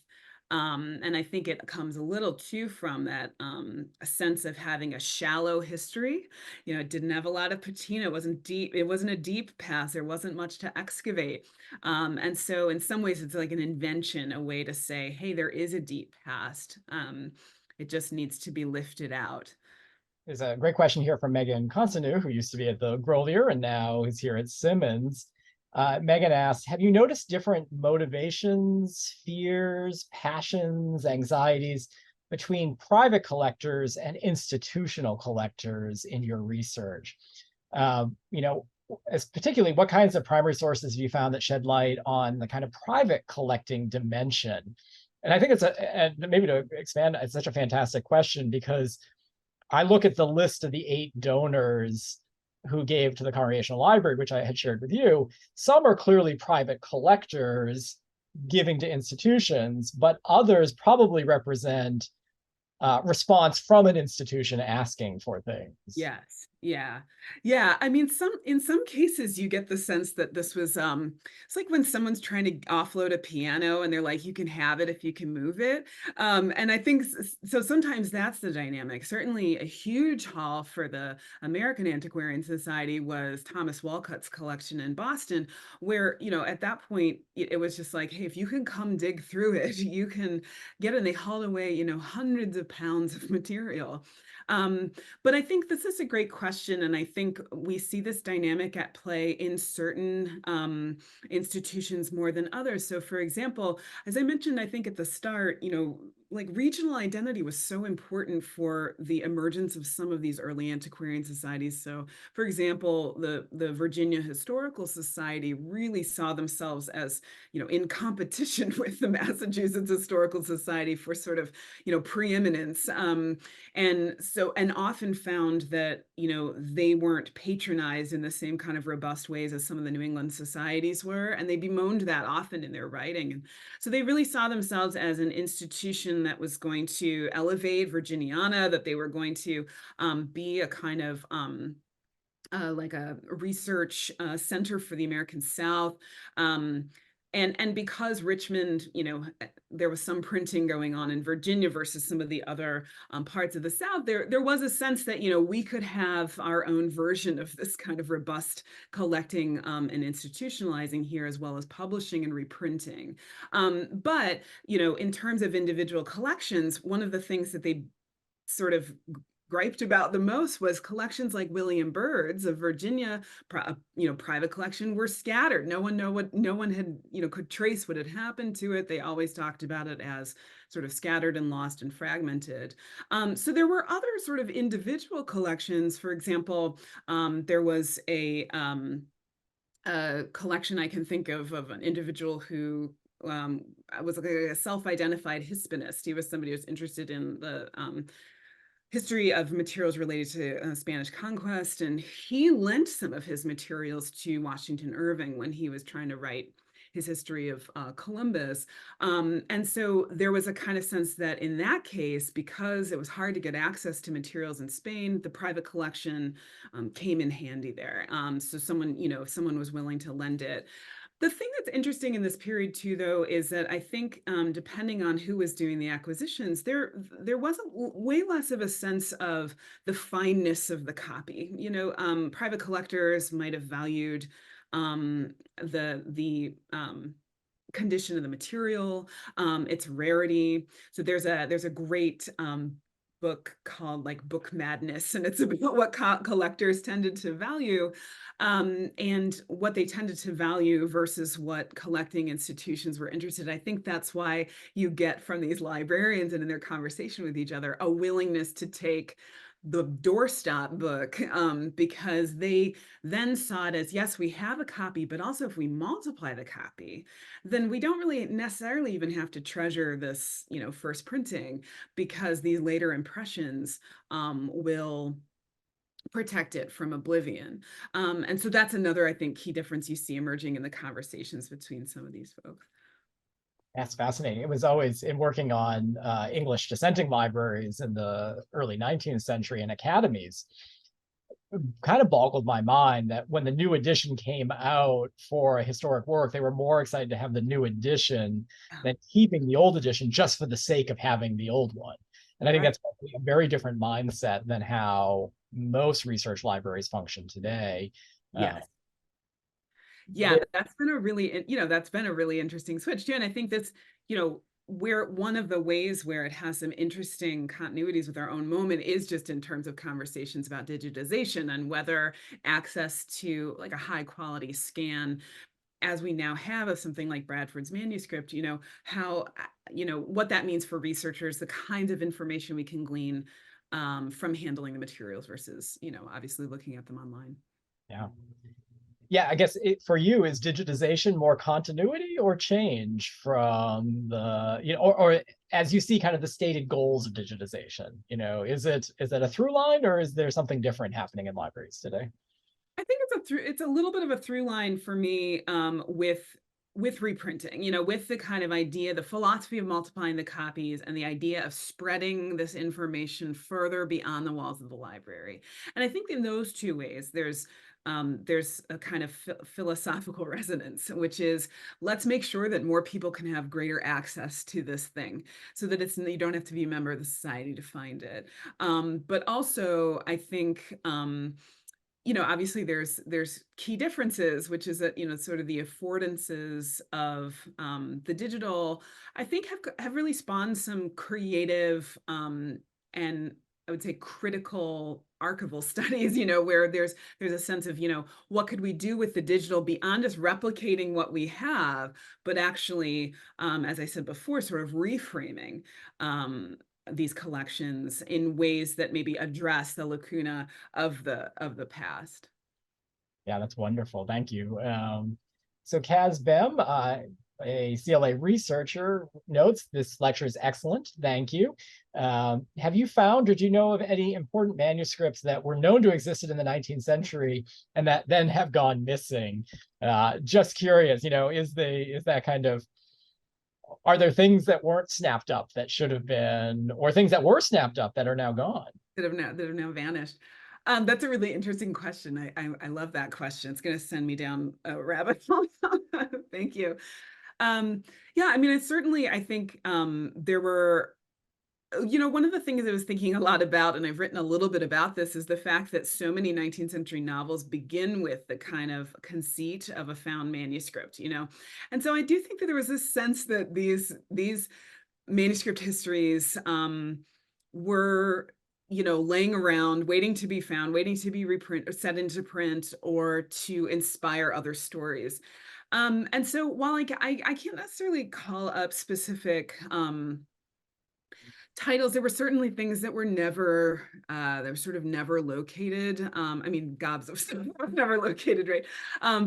And I think it comes a little too from that, a sense of having a shallow history. It didn't have a lot of patina. It wasn't deep. It wasn't a deep past. There wasn't much to excavate. And so in some ways, it's like an invention, a way to say, hey, there is a deep past. It just needs to be lifted out. There's a great question here from Megan Constantine, who used to be at the Grolier and now is here at Simmons. Megan asks, have you noticed different motivations, fears, passions, anxieties between private collectors and institutional collectors in your research? As particularly, what kinds of primary sources have you found that shed light on the kind of private collecting dimension? And I think and maybe to expand, it's such a fantastic question, because I look at the list of the 8 donors who gave to the Congregational Library, which I had shared with you. Some are clearly private collectors giving to institutions, but others probably represent response from an institution asking for things. Yes. Yeah. I mean, in some cases you get the sense that this was, it's like when someone's trying to offload a piano and they're like, you can have it if you can move it. And I think so sometimes that's the dynamic. Certainly a huge haul for the American Antiquarian Society was Thomas Walcott's collection in Boston, where, at that point it was just like, hey, if you can come dig through it, you can get it. And they hauled away, hundreds of pounds of material. But I think this is a great question, and I think we see this dynamic at play in certain institutions more than others. So, for example, as I mentioned, I think at the start, like, regional identity was so important for the emergence of some of these early antiquarian societies. So, for example, the Virginia Historical Society really saw themselves as, in competition with the Massachusetts Historical Society for sort of, preeminence. And often found that, they weren't patronized in the same kind of robust ways as some of the New England societies were. And they bemoaned that often in their writing. And so they really saw themselves as an institution that was going to elevate Virginiana, that they were going to be a kind of like a research center for the American South. and because Richmond, there was some printing going on in Virginia versus some of the other parts of the South, there was a sense that, we could have our own version of this kind of robust collecting and institutionalizing here, as well as publishing and reprinting. But, in terms of individual collections, one of the things that they sort of griped about the most was collections like William Byrd's of Virginia, private collection, were scattered. No one had, could trace what had happened to it. They always talked about it as sort of scattered and lost and fragmented. So there were other sort of individual collections. For example, there was a collection I can think of an individual who was like a self-identified Hispanist. He was somebody who was interested in the history of materials related to Spanish conquest, and he lent some of his materials to Washington Irving when he was trying to write his history of Columbus. And so there was a kind of sense that in that case, because it was hard to get access to materials in Spain, the private collection came in handy there. So someone was willing to lend it. The thing that's interesting in this period too, though, is that I think depending on who was doing the acquisitions, there was way less of a sense of the fineness of the copy. Private collectors might have valued the condition of the material, its rarity. So there's a great book called like Book Madness, and it's about what collectors tended to value and what they tended to value versus what collecting institutions were interested in. I think that's why you get from these librarians and in their conversation with each other a willingness to take the doorstop book, because they then saw it as, yes, we have a copy, but also if we multiply the copy, then we don't really necessarily even have to treasure this, first printing, because these later impressions will protect it from oblivion. And so that's another, I think, key difference you see emerging in the conversations between some of these folks. That's fascinating. It was always in working on English dissenting libraries in the early 19th century and academies, it kind of boggled my mind that when the new edition came out for a historic work, they were more excited to have the new edition than keeping the old edition just for the sake of having the old one. And I think Right. that's a very different mindset than how most research libraries function today. Yes. Yeah, that's been a really interesting switch too. And I think that's, where one of the ways where it has some interesting continuities with our own moment is just in terms of conversations about digitization and whether access to like a high quality scan, as we now have of something like Bradford's manuscript, how, what that means for researchers, the kinds of information we can glean from handling the materials versus, obviously looking at them online. Yeah. Yeah, I guess for you, is digitization more continuity or change from the, or as you see kind of the stated goals of digitization, is it a through line, or is there something different happening in libraries today? I think it's a little bit of a through line for me with reprinting, with the kind of idea, the philosophy of multiplying the copies and the idea of spreading this information further beyond the walls of the library. And I think in those two ways, there's a kind of philosophical resonance, which is, let's make sure that more people can have greater access to this thing, so that you don't have to be a member of the society to find it. But also, I think obviously there's key differences, which is that, sort of the affordances of the digital, I think have really spawned some creative and I would say critical archival studies, where there's a sense of, what could we do with the digital beyond just replicating what we have, but actually, as I said before, sort of reframing these collections in ways that maybe address the lacuna of the past. Yeah, that's wonderful. Thank you. So Kaz Bem, a CLA researcher, notes this lecture is excellent. Thank you. Have you found, or do you know of any important manuscripts that were known to exist in the 19th century and that then have gone missing? Just curious, is that kind of, are there things that weren't snapped up that should have been, or things that were snapped up that are now gone? That have now vanished. That's a really interesting question. I love that question. It's going to send me down a rabbit hole. Thank you. Yeah, I mean, I think there were, one of the things I was thinking a lot about, and I've written a little bit about this, is the fact that so many 19th century novels begin with the kind of conceit of a found manuscript, And so I do think that there was this sense that these manuscript histories were, laying around, waiting to be found, waiting to be set into print, or to inspire other stories. And so while I can't necessarily call up specific titles, there were certainly things that were they were sort of never located. I mean, gobs of stuff were never located, right?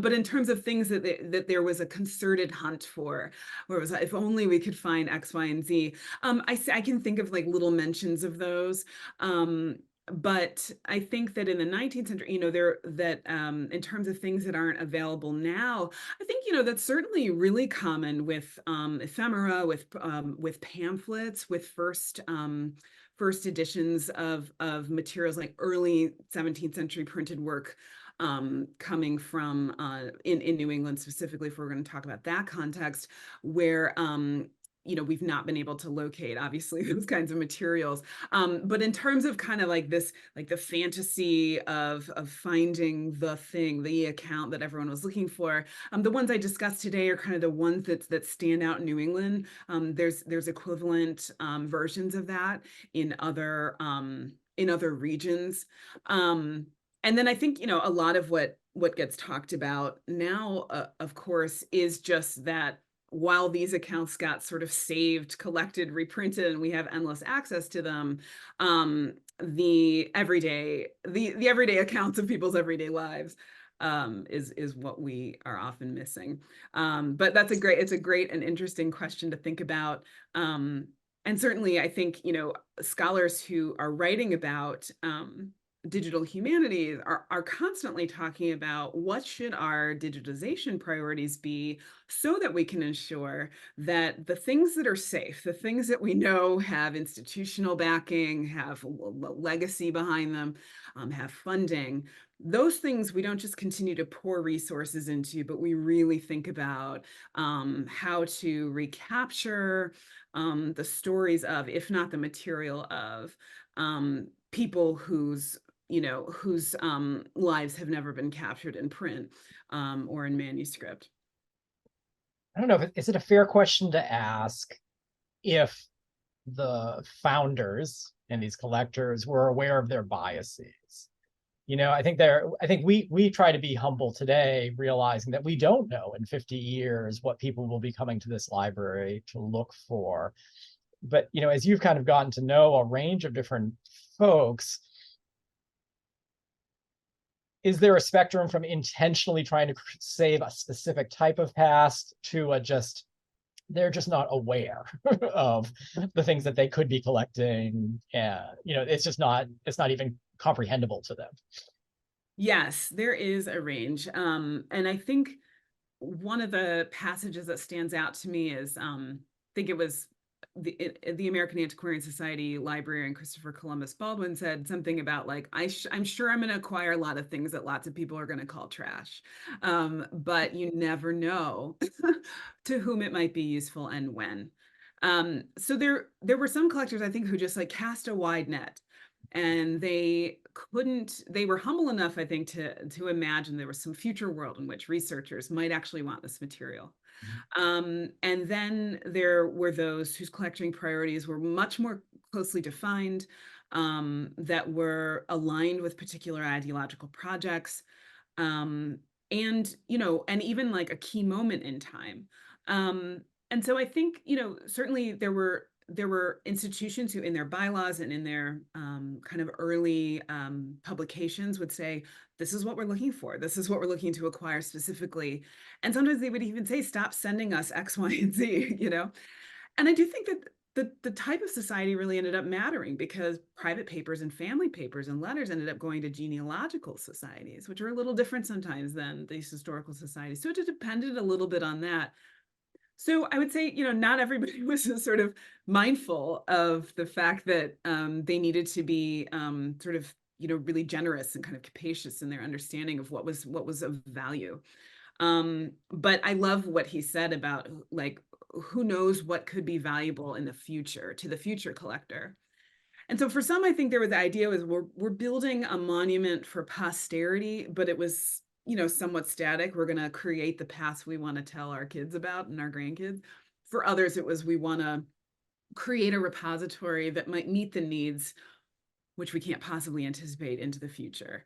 But in terms of things that there was a concerted hunt for, where it was like, if only we could find X, Y, and Z. I can think of like little mentions of those. But I think that in the 19th century, in terms of things that aren't available now, I think, that's certainly really common with ephemera, with pamphlets, with first editions of materials like early 17th century printed work coming from in New England specifically, if we're going to talk about that context, where we've not been able to locate, obviously, those kinds of materials. But in terms of kind of like this, like the fantasy of finding the thing, the account that everyone was looking for, the ones I discussed today are kind of the ones that stand out in New England. There's equivalent versions of that in other regions. And then I think, a lot of what gets talked about now, of course, is just that while these accounts got sort of saved, collected, reprinted, and we have endless access to them, the everyday accounts of people's everyday lives is what we are often missing. But it's a great and interesting question to think about. And certainly, I think, scholars who are writing about digital humanities are constantly talking about what should our digitization priorities be, so that we can ensure that the things that are safe, the things that we know have institutional backing, have legacy behind them, have funding, those things we don't just continue to pour resources into, but we really think about how to recapture the stories of, if not the material of, people whose lives have never been captured in print or in manuscript. I don't know, is it a fair question to ask if the founders and these collectors were aware of their biases? I think we try to be humble today, realizing that we don't know in 50 years what people will be coming to this library to look for. But, as you've kind of gotten to know a range of different folks, is there a spectrum from intentionally trying to save a specific type of past to they're just not aware of the things that they could be collecting? It's not even comprehensible to them. Yes, there is a range. And I think one of the passages that stands out to me is, I think it was the American Antiquarian Society librarian Christopher Columbus Baldwin said something about like, I'm sure I'm going to acquire a lot of things that lots of people are going to call trash, but you never know to whom it might be useful and when. So there were some collectors, I think, who just like cast a wide net, and they were humble enough, I think, to imagine there was some future world in which researchers might actually want this material. And then there were those whose collecting priorities were much more closely defined, that were aligned with particular ideological projects, and and even like a key moment in time. And so I think, certainly there were institutions who in their bylaws and in their kind of early publications would say, this is what we're looking for. This is what we're looking to acquire specifically. And sometimes they would even say, stop sending us X, Y, and Z, And I do think that the type of society really ended up mattering, because private papers and family papers and letters ended up going to genealogical societies, which are a little different sometimes than these historical societies. So it depended a little bit on that. So I would say, not everybody was sort of mindful of the fact that they needed to be really generous and kind of capacious in their understanding of what was of value. But I love what he said about like, who knows what could be valuable in the future to the future collector. And so for some, I think there was the idea was we're building a monument for posterity, but it was, somewhat static. We're going to create the past we want to tell our kids about and our grandkids. For others, it was we want to create a repository that might meet the needs, which we can't possibly anticipate into the future.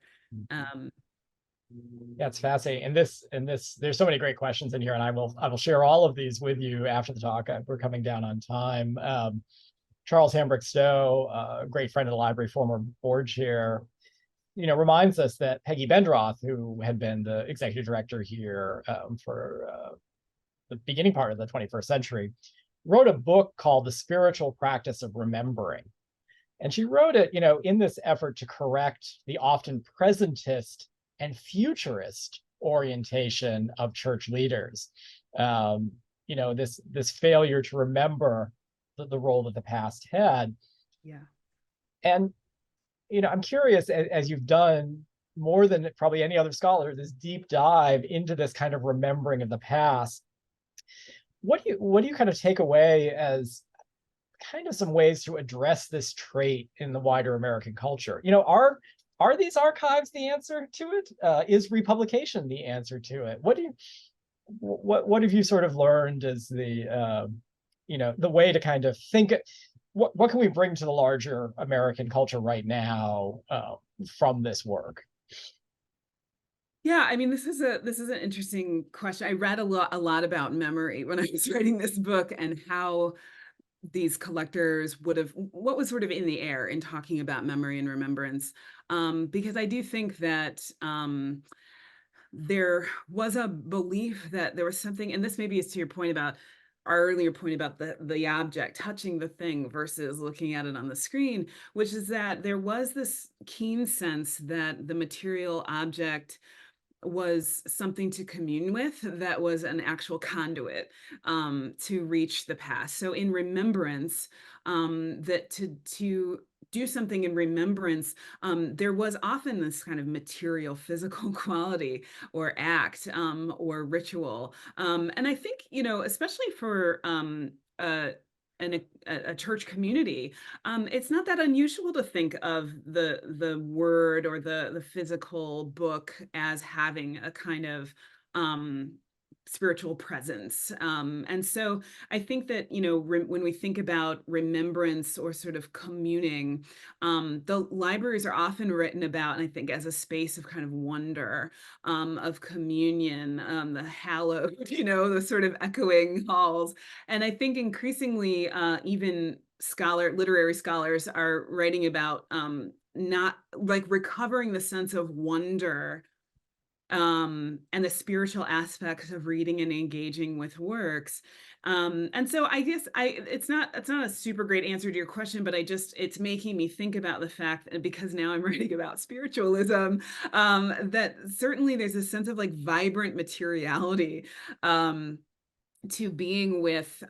Yeah, it's fascinating. And there's so many great questions in here, and I will share all of these with you after the talk. We're coming down on time. Charles Hambrick Stowe, a great friend of the library, former board chair, reminds us that Peggy Bendroth, who had been the executive director here for the beginning part of the 21st century, wrote a book called The Spiritual Practice of Remembering. And she wrote it, in this effort to correct the often presentist and futurist orientation of church leaders. This failure to remember the role that the past had. Yeah. And, I'm curious, as you've done more than probably any other scholar, this deep dive into this kind of remembering of the past, what do you kind of take away as kind of some ways to address this trait in the wider American culture? Are these archives the answer to it? Is republication the answer to it? What have you sort of learned as the way to kind of think? What can we bring to the larger American culture right now from this work? Yeah, I mean, this is an interesting question. I read a lot about memory when I was writing this book, and how these collectors what was sort of in the air in talking about memory and remembrance, because I do think that there was a belief that there was something, and this maybe is to your point about our earlier point about the object touching the thing versus looking at it on the screen, which is that there was this keen sense that the material object was something to commune with, that was an actual conduit to reach the past. So in remembrance, that to do something in remembrance, there was often this kind of material, physical quality or act or ritual. And I think, especially for a church community, it's not that unusual to think of the word or the physical book as having a kind of spiritual presence. And so I think that, when we think about remembrance or sort of communing, the libraries are often written about, and I think, as a space of kind of wonder, of communion, the hallowed, the sort of echoing halls. And I think increasingly, even literary scholars are writing about not like recovering the sense of wonder and the spiritual aspects of reading and engaging with works. And so I guess it's not a super great answer to your question, but it's making me think about the fact that, because now I'm writing about spiritualism, that certainly there's a sense of like vibrant materiality to being with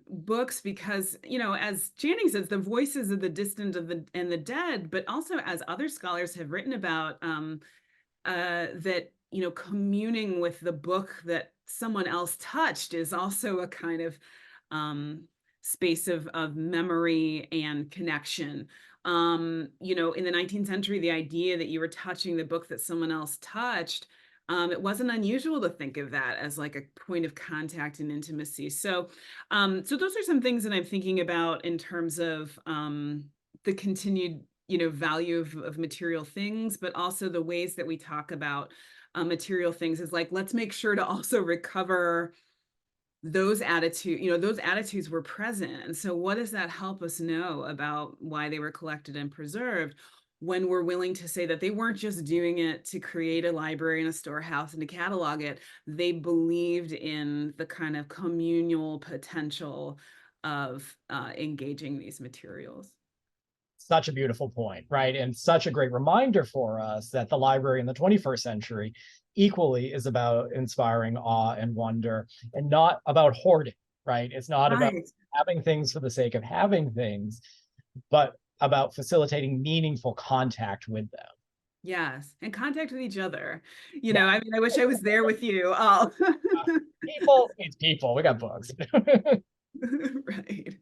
books, because, as Channing says, the voices of the distant and the dead, but also, as other scholars have written about, that, communing with the book that someone else touched is also a kind of space of memory and connection. In the 19th century, the idea that you were touching the book that someone else touched, it wasn't unusual to think of that as like a point of contact and intimacy. So those are some things that I'm thinking about in terms of the continued value of material things, but also the ways that we talk about material things is like, let's make sure to also recover those attitudes. Those attitudes were present. And so what does that help us know about why they were collected and preserved, when we're willing to say that they weren't just doing it to create a library and a storehouse and to catalog it? They believed in the kind of communal potential of engaging these materials. Such a beautiful point, right? And such a great reminder for us that the library in the 21st century equally is about inspiring awe and wonder, and not about hoarding, right? It's not about having things for the sake of having things, but about facilitating meaningful contact with them. Yes, and contact with each other. Yeah. I mean, I wish I was there with you all. People, it's people. We got books. Right.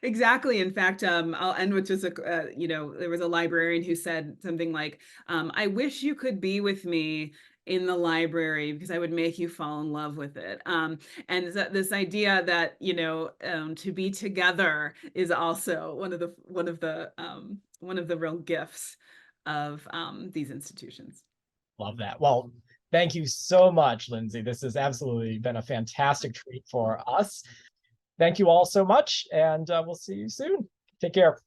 Exactly. In fact, I'll end with just there was a librarian who said something like, I wish you could be with me in the library because I would make you fall in love with it. And this idea that, to be together is also one of the real gifts of these institutions. Love that. Well, thank you so much, Lindsay. This has absolutely been a fantastic treat for us. Thank you all so much, and we'll see you soon. Take care.